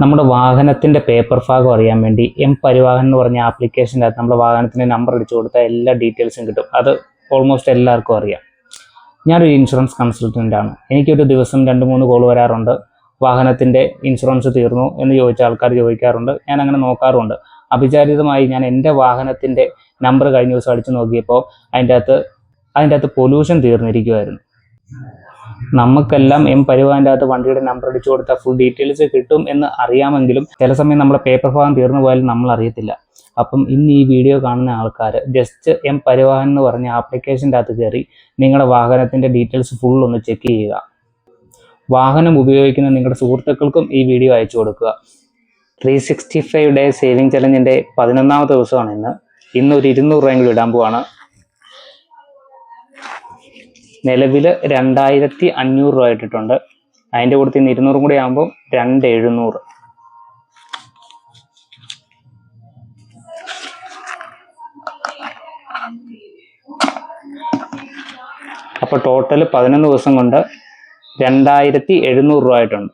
നമ്മുടെ വാഹനത്തിൻ്റെ പേപ്പർ ഭാഗം അറിയാൻ വേണ്ടി പരിവാഹൻ എന്ന് പറഞ്ഞ ആപ്ലിക്കേഷൻ്റെ അകത്ത് നമ്മുടെ വാഹനത്തിൻ്റെ നമ്പർ അടിച്ചു കൊടുത്താൽ എല്ലാ ഡീറ്റെയിൽസും കിട്ടും. അത് ഓൾമോസ്റ്റ് എല്ലാവർക്കും അറിയാം. ഞാനൊരു ഇൻഷുറൻസ് കൺസൾട്ടൻ്റാണ്. എനിക്കൊരു ദിവസം 2-3 കോൾ വരാറുണ്ട്. വാഹനത്തിൻ്റെ ഇൻഷുറൻസ് തീർന്നു എന്ന് ചോദിച്ച ആൾക്കാർ ചോദിക്കാറുണ്ട്. ഞാൻ അങ്ങനെ നോക്കാറുണ്ട്. അവിചാരിതമായി ഞാൻ എൻ്റെ വാഹനത്തിൻ്റെ നമ്പർ കഴിഞ്ഞ ദിവസം അടിച്ചു നോക്കിയപ്പോൾ അതിൻ്റെ അകത്ത് പൊല്യൂഷൻ തീർന്നിരിക്കുമായിരുന്നു. നമുക്കെല്ലാം പരിവാഹൻ്റെ അകത്ത് വണ്ടിയുടെ നമ്പർ അടിച്ചു കൊടുത്താൽ ഫുൾ ഡീറ്റെയിൽസ് കിട്ടും എന്ന് അറിയാമെങ്കിലും ചില സമയം നമ്മുടെ പേപ്പർ ഭാഗം തീർന്നു പോയാലും നമ്മൾ അറിയത്തില്ല. അപ്പം ഇന്ന് ഈ വീഡിയോ കാണുന്ന ആൾക്കാർ ജസ്റ്റ് പരിവാഹൻ എന്ന് പറഞ്ഞ ആപ്ലിക്കേഷൻ്റെ അകത്ത് കയറി നിങ്ങളുടെ വാഹനത്തിൻ്റെ ഡീറ്റെയിൽസ് ഫുൾ ഒന്ന് ചെക്ക് ചെയ്യുക. വാഹനം ഉപയോഗിക്കുന്ന നിങ്ങളുടെ സുഹൃത്തുക്കൾക്കും ഈ വീഡിയോ അയച്ചു കൊടുക്കുക. 365 ഡേ സേവിങ് ചലഞ്ചിൻ്റെ 11ാമത്തെ ദിവസമാണ് ഇന്നൊരു 200 രൂപയെങ്കിലും ഇടാൻ പോവാണ്. നിലവിൽ 2500 രൂപ ഇട്ടിട്ടുണ്ട്. അതിൻ്റെ കൂടെ ഇന്ന് 200 കൂടി ആകുമ്പോൾ 2700. അപ്പോൾ ടോട്ടൽ 11 ദിവസം കൊണ്ട് 2700 രൂപ ആയിട്ടുണ്ട്.